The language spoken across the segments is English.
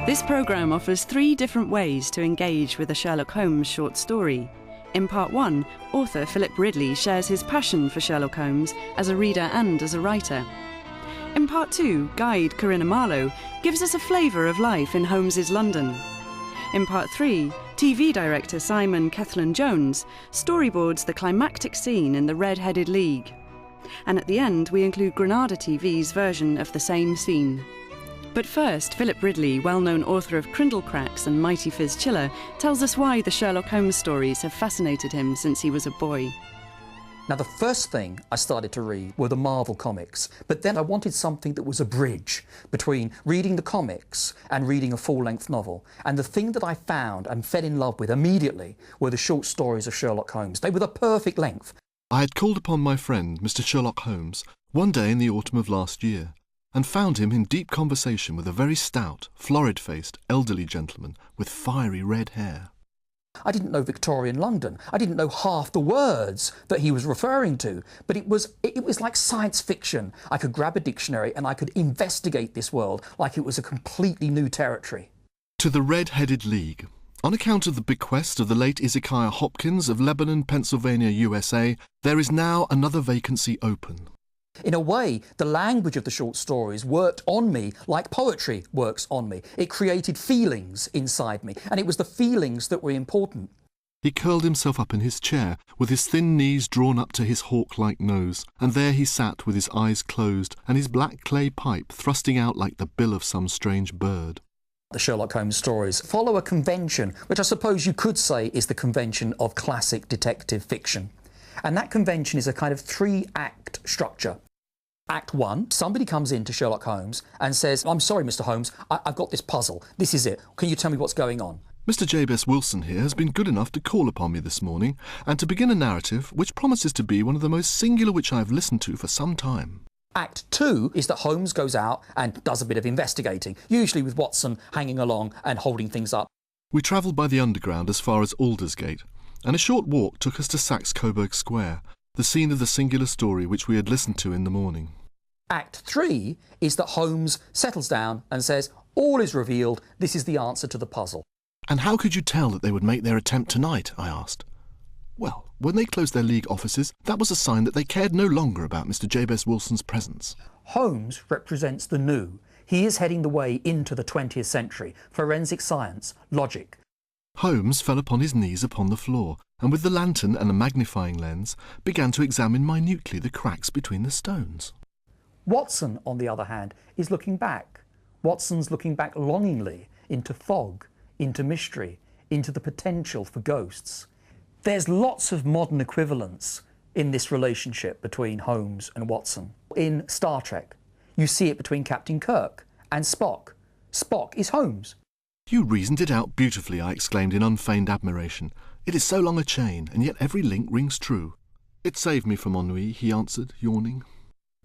This programme offers 3 different ways to engage with a Sherlock Holmes short story. In part 1, author Philip Ridley shares his passion for Sherlock Holmes as a reader and as a writer. In part 2, guide Corinna Marlowe gives us a flavour of life in Holmes's London. In part 3, TV director Simon Kethlen Jones storyboards the climactic scene in The Red-Headed League. And at the end, we include Granada TV's version of the same scene. But first, Philip Ridley, well-known author of Crindlecracks and Mighty Fizz Chiller, tells us why the Sherlock Holmes stories have fascinated him since he was a boy. Now, the first thing I started to read were the Marvel comics, but then I wanted something that was a bridge between reading the comics and reading a full-length novel. And the thing that I found and fell in love with immediately were the short stories of Sherlock Holmes. They were the perfect length. I had called upon my friend, Mr. Sherlock Holmes, one day in the autumn of last year, and found him in deep conversation with a very stout, florid-faced, elderly gentleman with fiery red hair. I didn't know Victorian London. I didn't know half the words that he was referring to, but it was like science fiction. I could grab a dictionary and I could investigate this world like it was a completely new territory. To the Red-Headed League. On account of the bequest of the late Ezekiah Hopkins of Lebanon, Pennsylvania, USA, there is now another vacancy open. In a way, the language of the short stories worked on me like poetry works on me. It created feelings inside me, and it was the feelings that were important. He curled himself up in his chair, with his thin knees drawn up to his hawk-like nose, and there he sat with his eyes closed and his black clay pipe thrusting out like the bill of some strange bird. The Sherlock Holmes stories follow a convention, which I suppose you could say is the convention of classic detective fiction. And that convention is a kind of 3-act structure. Act 1, somebody comes in to Sherlock Holmes and says, "I'm sorry, Mr. Holmes, I've got this puzzle. This is it. Can you tell me what's going on?" Mr. Jabez Wilson here has been good enough to call upon me this morning and to begin a narrative which promises to be one of the most singular which I have listened to for some time. Act 2 is that Holmes goes out and does a bit of investigating, usually with Watson hanging along and holding things up. We travelled by the Underground as far as Aldersgate, and a short walk took us to Saxe-Coburg Square, the scene of the singular story which we had listened to in the morning. Act 3 is that Holmes settles down and says, "All is revealed, this is the answer to the puzzle." And how could you tell that they would make their attempt tonight? I asked. Well, when they closed their League offices, that was a sign that they cared no longer about Mr. Jabez Wilson's presence. Holmes represents the new. He is heading the way into the 20th century, forensic science, logic. Holmes fell upon his knees upon the floor, and with the lantern and a magnifying lens, began to examine minutely the cracks between the stones. Watson, on the other hand, is looking back. Watson's looking back longingly into fog, into mystery, into the potential for ghosts. There's lots of modern equivalents in this relationship between Holmes and Watson. In Star Trek, you see it between Captain Kirk and Spock. Spock is Holmes. You reasoned it out beautifully, I exclaimed in unfeigned admiration. It is so long a chain, and yet every link rings true. It saved me from ennui, he answered, yawning.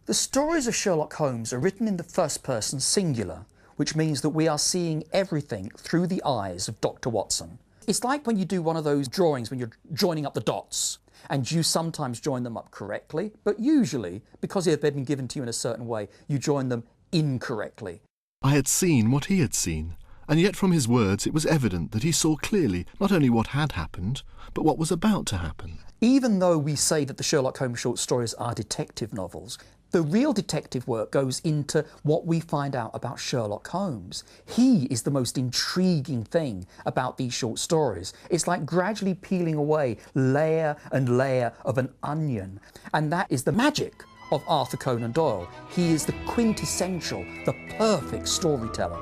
The stories of Sherlock Holmes are written in the first person singular, which means that we are seeing everything through the eyes of Dr. Watson. It's like when you do one of those drawings when you're joining up the dots, and you sometimes join them up correctly, but usually, because they've been given to you in a certain way, you join them incorrectly. I had seen what he had seen, and yet from his words it was evident that he saw clearly not only what had happened, but what was about to happen. Even though we say that the Sherlock Holmes short stories are detective novels, the real detective work goes into what we find out about Sherlock Holmes. He is the most intriguing thing about these short stories. It's like gradually peeling away layer and layer of an onion. And that is the magic of Arthur Conan Doyle. He is the quintessential, the perfect storyteller.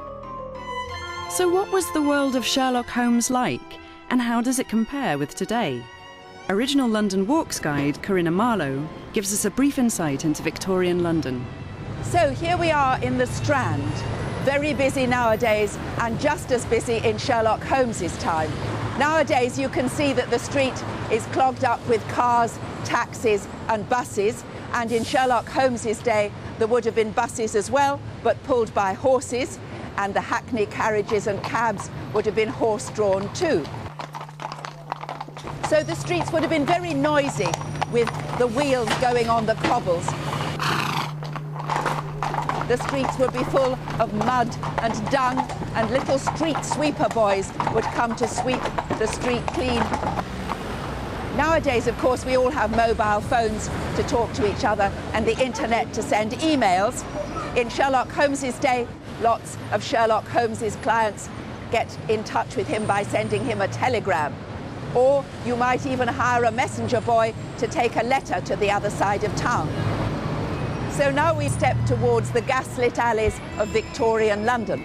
So what was the world of Sherlock Holmes like, and how does it compare with today? Original London Walks guide Corinna Marlowe gives us a brief insight into Victorian London. So here we are in the Strand, very busy nowadays and just as busy in Sherlock Holmes's time. Nowadays you can see that the street is clogged up with cars, taxis and buses, and in Sherlock Holmes's day there would have been buses as well, but pulled by horses, and the hackney carriages and cabs would have been horse-drawn too. So the streets would have been very noisy with the wheels going on the cobbles. the streets would be full of mud and dung, and little street sweeper boys would come to sweep the street clean. Nowadays, of course, we all have mobile phones to talk to each other and the internet to send emails. In Sherlock Holmes's day, lots of Sherlock Holmes's clients get in touch with him by sending him a telegram. Or you might even hire a messenger boy to take a letter to the other side of town. So now we step towards the gaslit alleys of Victorian London.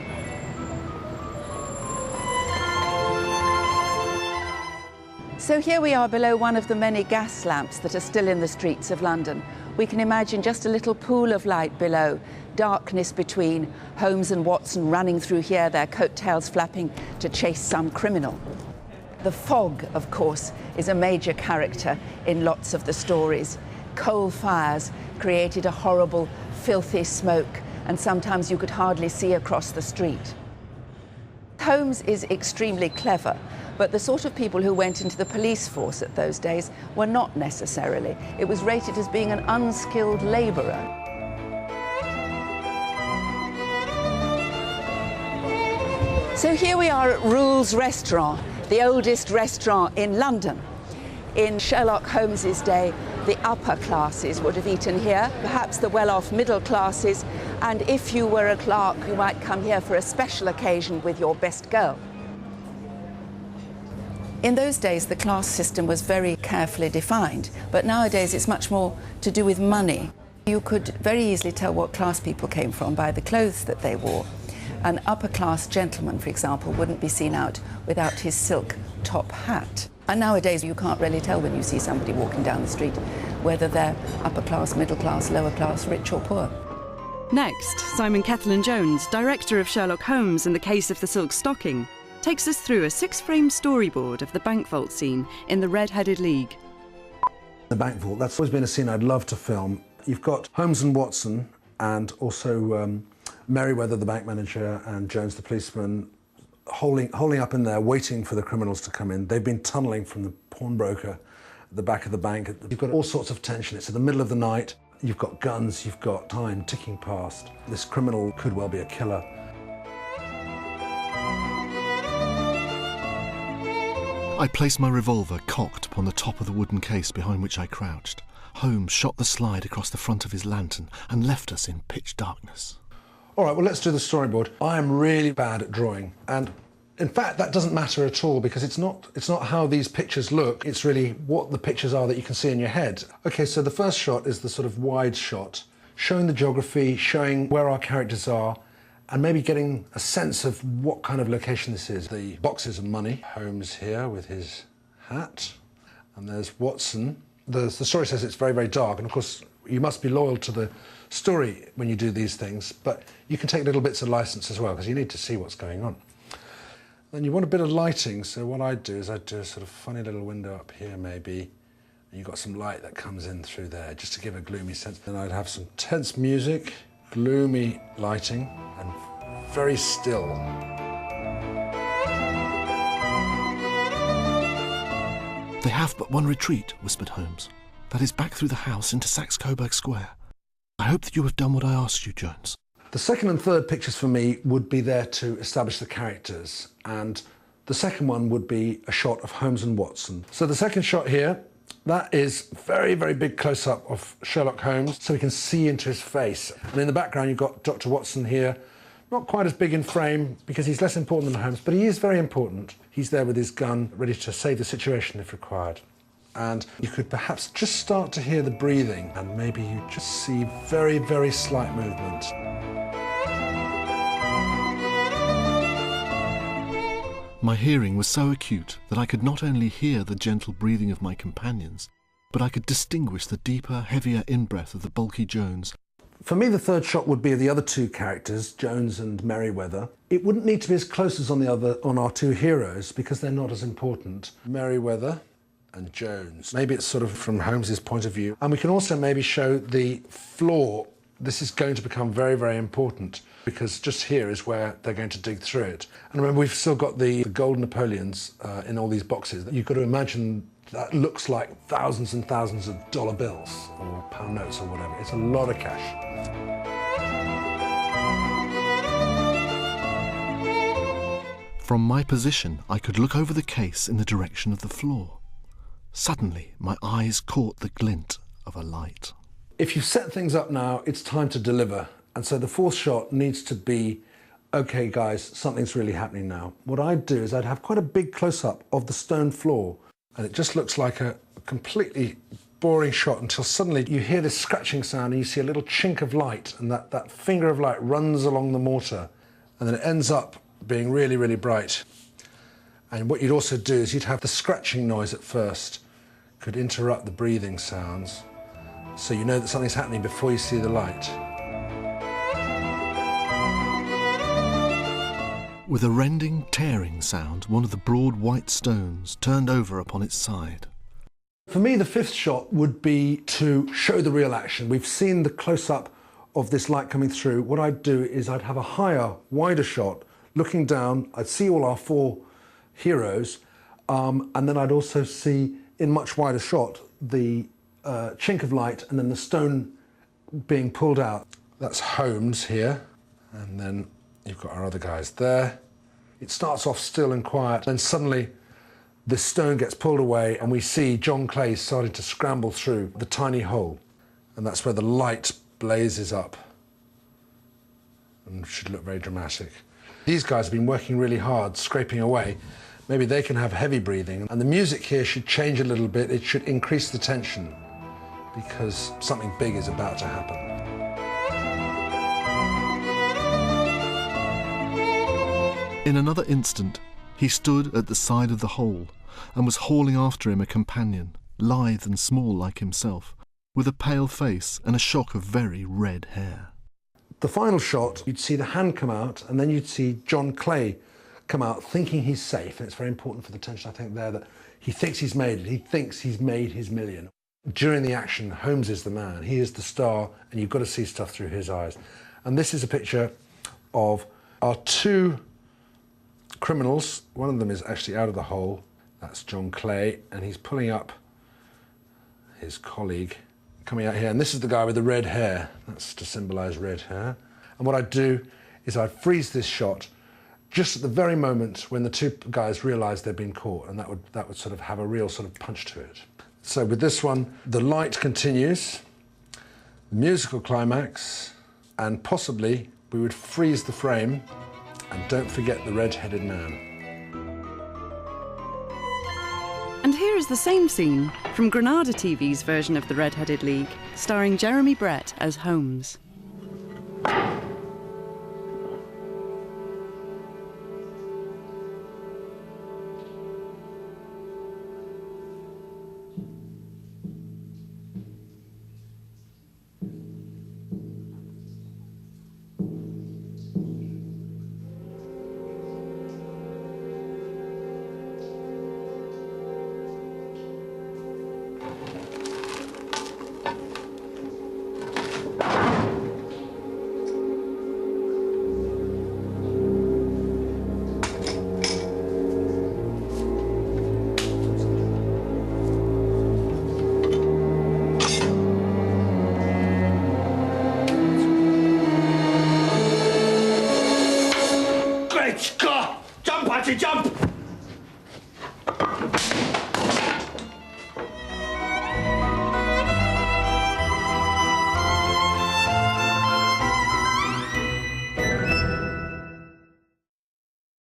So here we are below one of the many gas lamps that are still in the streets of London. We can imagine just a little pool of light below, darkness between, Holmes and Watson running through here, their coattails flapping to chase some criminal. The fog, of course, is a major character in lots of the stories. Coal fires created a horrible, filthy smoke, and sometimes you could hardly see across the street. Holmes is extremely clever, but the sort of people who went into the police force at those days were not necessarily. It was rated as being an unskilled labourer. So here we are at Rule's Restaurant, the oldest restaurant in London. In Sherlock Holmes's day, the upper classes would have eaten here, perhaps the well-off middle classes, and if you were a clerk, you might come here for a special occasion with your best girl. In those days, the class system was very carefully defined, but nowadays it's much more to do with money. You could very easily tell what class people came from by the clothes that they wore. An upper-class gentleman, for example, wouldn't be seen out without his silk top hat. And nowadays you can't really tell when you see somebody walking down the street whether they're upper class, middle class, lower class, rich or poor. Next, Simon Kethlin-Jones, director of Sherlock Holmes and the Case of the Silk Stocking, takes us through a 6-frame storyboard of the bank vault scene in The Red-Headed League. The bank vault, that's always been a scene I'd love to film. You've got Holmes and Watson and also Merryweather, the bank manager, and Jones, the policeman, holding up in there, waiting for the criminals to come in. They've been tunnelling from the pawnbroker at the back of the bank. You've got all sorts of tension. It's in the middle of the night. You've got guns, you've got time ticking past. This criminal could well be a killer. I placed my revolver cocked upon the top of the wooden case behind which I crouched. Holmes shot the slide across the front of his lantern and left us in pitch darkness. All right, well, let's do the storyboard. I am really bad at drawing, and in fact, that doesn't matter at all because it's not how these pictures look, it's really what the pictures are that you can see in your head. Okay, so the first shot is the sort of wide shot, showing the geography, showing where our characters are, and maybe getting a sense of what kind of location this is. The boxes of money. Holmes here with his hat, and there's Watson. The story says it's very, very dark, and of course, you must be loyal to the story when you do these things, but you can take little bits of license as well because you need to see what's going on. Then you want a bit of lighting, so what I'd do is I'd do a sort of funny little window up here maybe, and you've got some light that comes in through there just to give a gloomy sense. Then I'd have some tense music, gloomy lighting, and very still. They have but one retreat, whispered Holmes. That is back through the house into Saxe-Coburg Square. I hope that you have done what I asked you, Jones. The second and third pictures for me would be there to establish the characters, and the second one would be a shot of Holmes and Watson. So the second shot here, that is very, very big close-up of Sherlock Holmes, so we can see into his face. And in the background you've got Dr. Watson here, not quite as big in frame because he's less important than Holmes, but he is very important. He's there with his gun, ready to save the situation if required. And you could perhaps just start to hear the breathing, and maybe you just see very, very slight movement. My hearing was so acute that I could not only hear the gentle breathing of my companions, but I could distinguish the deeper, heavier in-breath of the bulky Jones. For me, the third shot would be the other two characters, Jones and Merryweather. It wouldn't need to be as close as on our two heroes because they're not as important. Merryweather and Jones. Maybe it's sort of from Holmes's point of view. And we can also maybe show the floor. This is going to become very, very important because just here is where they're going to dig through it. And remember, we've still got the gold Napoleons in all these boxes. You've got to imagine that looks like thousands and thousands of dollar bills or pound notes or whatever. It's a lot of cash. From my position, I could look over the case in the direction of the floor. Suddenly, my eyes caught the glint of a light. If you've set things up now, it's time to deliver. And so the fourth shot needs to be, okay guys, something's really happening now. What I'd do is I'd have quite a big close-up of the stone floor, and it just looks like a completely boring shot until suddenly you hear this scratching sound and you see a little chink of light, and that finger of light runs along the mortar, and then it ends up being really, really bright. And what you'd also do is you'd have the scratching noise at first, could interrupt the breathing sounds, so you know that something's happening before you see the light. With a rending, tearing sound, one of the broad white stones turned over upon its side. For me, the fifth shot would be to show the real action. We've seen the close-up of this light coming through. What I'd do is I'd have a higher, wider shot, looking down. I'd see all our four heroes, and then I'd also see, in much wider shot, the chink of light and then the stone being pulled out. That's Holmes here, and then you've got our other guys there. It starts off still and quiet, and suddenly the stone gets pulled away and we see John Clay starting to scramble through the tiny hole, and that's where the light blazes up and should look very dramatic. These guys have been working really hard, scraping away. Maybe they can have heavy breathing, and the music here should change a little bit. It should increase the tension because something big is about to happen. In another instant, he stood at the side of the hole and was hauling after him a companion, lithe and small like himself, with a pale face and a shock of very red hair. The final shot, you'd see the hand come out, and then you'd see John Clay come out thinking he's safe, and it's very important for the tension, I think, there, that he thinks he's made it. He thinks he's made his million. During the action, Holmes is the man. He is the star, and you've got to see stuff through his eyes. And this is a picture of our two criminals. One of them is actually out of the hole. That's John Clay, and he's pulling up his colleague coming out here. And this is the guy with the red hair. That's to symbolise red hair. And what I'd do is I'd freeze this shot just at the very moment when the two guys realise they've been caught, and that would sort of have a real sort of punch to it. So with this one, the light continues, the musical climax, and possibly we would freeze the frame, and don't forget the red-headed man. And here is the same scene from Granada TV's version of the Red-Headed League, starring Jeremy Brett as Holmes. Jump, Archie, jump!